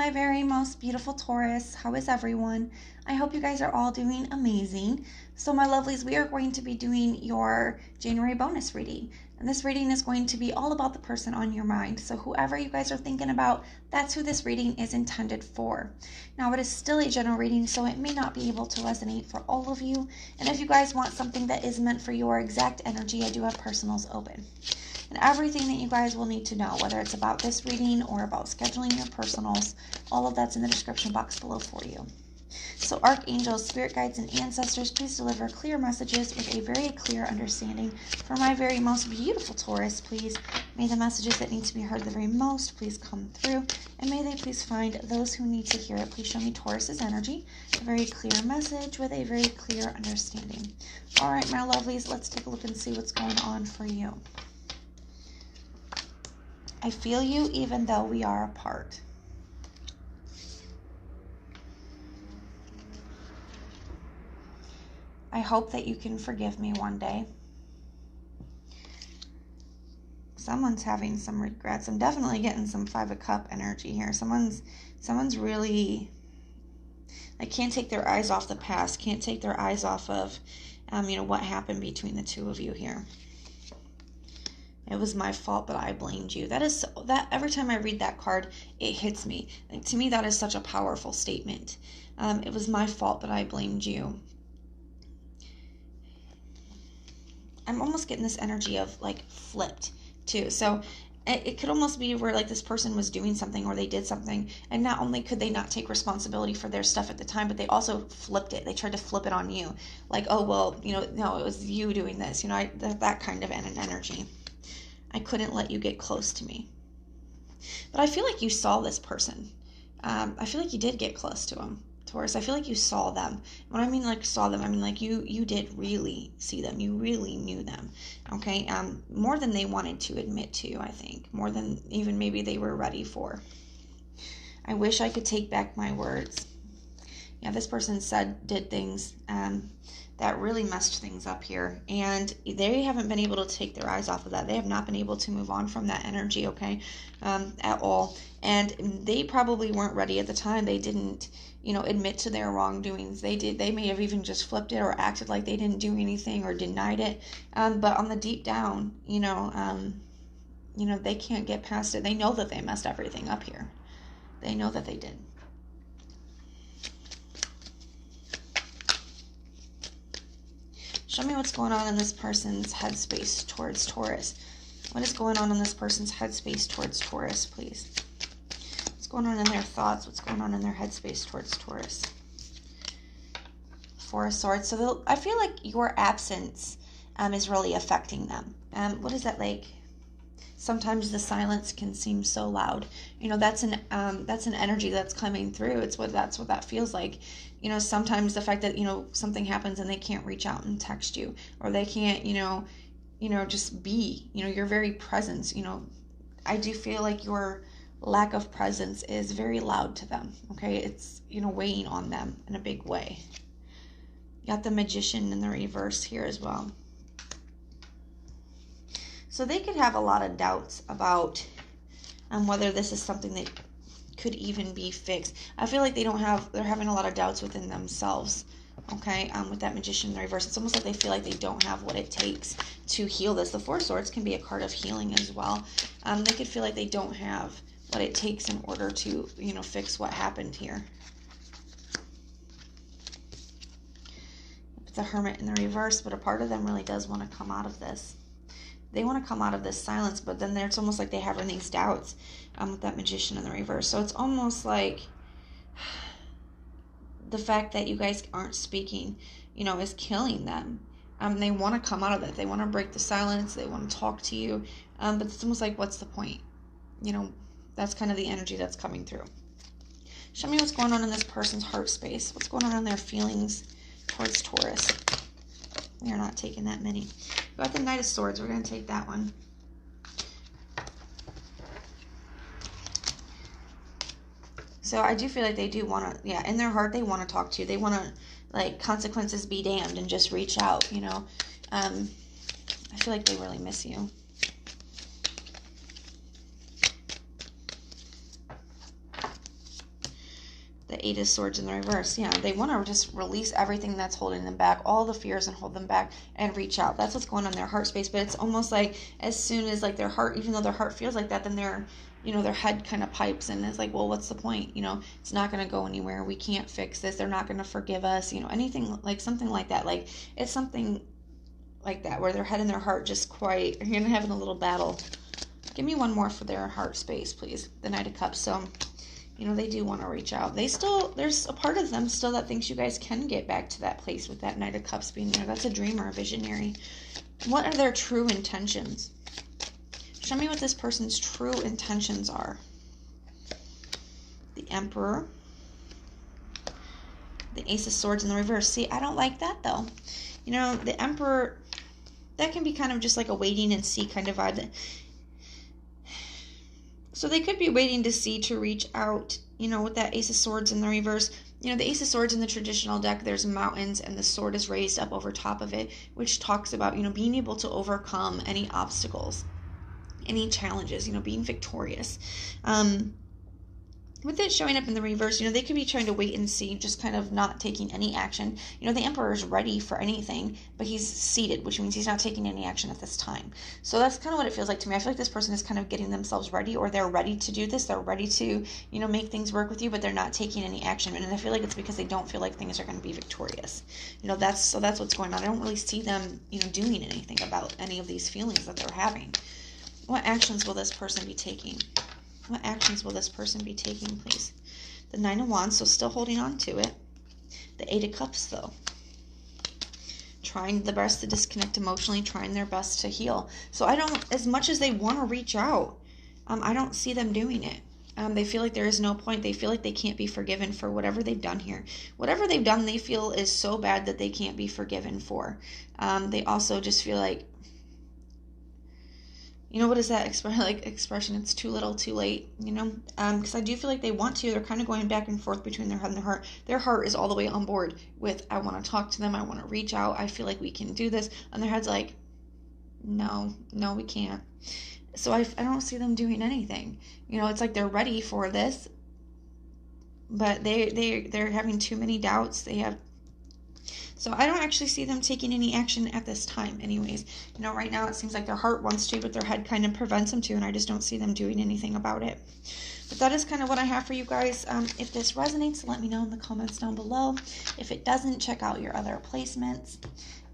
my very most beautiful Taurus. How is everyone? I hope you guys are all doing amazing. So my lovelies, we are going to be doing your January bonus reading. And this reading is going to be all about the person on your mind. So whoever you guys are thinking about, that's who this reading is intended for. Now it is still a general reading, so it may not be able to resonate for all of you. And if you guys want something that is meant for your exact energy, I do have personals open. And everything that you guys will need to know, whether it's about this reading or about scheduling your personals, all of that's in the description box below for you. So archangels, spirit guides, and ancestors, please deliver clear messages with a very clear understanding for my very most beautiful Taurus, please. May the messages that need to be heard the very most please come through, and may they please find those who need to hear it. Please show me Taurus's energy, a very clear message with a very clear understanding. All right, my lovelies, let's take a look and see what's going on for you. I feel you even though we are apart. I hope that you can forgive me one day. Someone's having some regrets. I'm definitely getting some Five of Cup energy here. Someone's really, like, can't take their eyes off the past, can't take their eyes off of, what happened between the two of you here. It was my fault, but I blamed you. That every time I read that card, it hits me. Like, to me, that is such a powerful statement. It was my fault, but I blamed you. I'm almost getting this energy of, like, flipped, too. So it could almost be where, like, this person was doing something or they did something, and not only could they not take responsibility for their stuff at the time, but they also flipped it. They tried to flip it on you. Like, oh, well, no, it was you doing this. That kind of an energy. I couldn't let you get close to me. But I feel like you saw this person. I feel like you did get close to them, Taurus. I feel like you saw them. When I mean, like, saw them, I mean, like, you did really see them. You really knew them, okay? More than they wanted to admit to, I think. More than even maybe they were ready for. I wish I could take back my words. Yeah, this person did things that really messed things up here, and they haven't been able to take their eyes off of that. They have not been able to move on from that energy, okay, at all. And they probably weren't ready at the time. They didn't, admit to their wrongdoings. They may have even just flipped it or acted like they didn't do anything or denied it. But on the deep down, they can't get past it. They know that they messed everything up here. They know that they did. Show me what's going on in this person's headspace towards Taurus. What is going on in this person's headspace towards Taurus, please? What's going on in their thoughts? What's going on in their headspace towards Taurus? Four of Swords. So I feel like your absence is really affecting them. What is that like? Sometimes the silence can seem so loud. That's an energy that's coming through. That's what that feels like. Sometimes the fact that, something happens and they can't reach out and text you, or they can't, just be, your very presence, I do feel like your lack of presence is very loud to them. Okay. It's, weighing on them in a big way. You got the Magician in the reverse here as well. So they could have a lot of doubts about whether this is something that could even be fixed. I feel like they're having a lot of doubts within themselves, okay, with that Magician in the reverse. It's almost like they feel like they don't have what it takes to heal this. The Four of Swords can be a card of healing as well. They could feel like they don't have what it takes in order to, fix what happened here. The Hermit in the reverse, but a part of them really does want to come out of this. They want to come out of this silence, but then it's almost like they have these doubts with that Magician in the reverse. So it's almost like the fact that you guys aren't speaking, is killing them. They want to come out of it. They want to break the silence. They want to talk to you. But it's almost like, what's the point? That's kind of the energy that's coming through. Show me what's going on in this person's heart space. What's going on in their feelings towards Taurus. We are not taking that many. Got the Knight of Swords. We're going to take that one. So I do feel like they do want to, in their heart, they want to talk to you. They want to, like, consequences be damned and just reach out, I feel like they really miss you. The Eight of Swords in the reverse. Yeah, they want to just release everything that's holding them back, all the fears and hold them back, and reach out. That's what's going on in their heart space. But it's almost like as soon as like their heart, even though their heart feels like that, then their head kind of pipes and is like, well, what's the point? It's not going to go anywhere. We can't fix this. They're not going to forgive us. Anything like something like that. Like it's something like that where their head and their heart just quite, you're having a little battle. Give me one more for their heart space, please. The Knight of Cups. So, they do want to reach out. There's a part of them still that thinks you guys can get back to that place with that Knight of Cups being there. That's a dreamer, a visionary. What are their true intentions? Show me what this person's true intentions are. The Emperor. The Ace of Swords in the reverse. See, I don't like that, though. The Emperor, that can be kind of just like a waiting and see kind of vibe. So they could be waiting to see to reach out, with that Ace of Swords in the reverse. The Ace of Swords in the traditional deck, there's mountains and the sword is raised up over top of it, which talks about, being able to overcome any obstacles, any challenges, being victorious. With it showing up in the reverse, they could be trying to wait and see, just kind of not taking any action. The Emperor is ready for anything, but he's seated, which means he's not taking any action at this time. So that's kind of what it feels like to me. I feel like this person is kind of getting themselves ready, or they're ready to do this. They're ready to, make things work with you, but they're not taking any action. And I feel like it's because they don't feel like things are going to be victorious. That's what's going on. I don't really see them, doing anything about any of these feelings that they're having. What actions will this person be taking? What actions will this person be taking, please? The Nine of Wands, so still holding on to it. The Eight of Cups, though. Trying the best to disconnect emotionally, trying their best to heal. So as much as they want to reach out, I don't see them doing it. They feel like there is no point. They feel like they can't be forgiven for whatever they've done here. Whatever they've done, they feel is so bad that they can't be forgiven for. They also just feel like, what is that expression? It's too little, too late, because I do feel like they want to. They're kind of going back and forth between their head and their heart. Their heart is all the way on board with, I want to talk to them. I want to reach out. I feel like we can do this. And their head's like, no, we can't. So I don't see them doing anything. It's like they're ready for this, but they're having too many doubts. So I don't actually see them taking any action at this time anyways. Right now it seems like their heart wants to, but their head kind of prevents them to, and I just don't see them doing anything about it. But that is kind of what I have for you guys. If this resonates, let me know in the comments down below. If it doesn't, check out your other placements.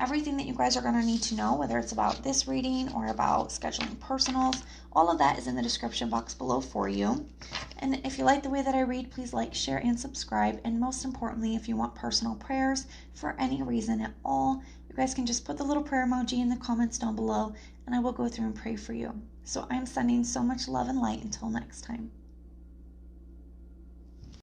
Everything that you guys are going to need to know, whether it's about this reading or about scheduling personals, all of that is in the description box below for you. And if you like the way that I read, please like, share, and subscribe. And most importantly, if you want personal prayers for any reason at all, you guys can just put the little prayer emoji in the comments down below, and I will go through and pray for you. So I'm sending so much love and light until next time.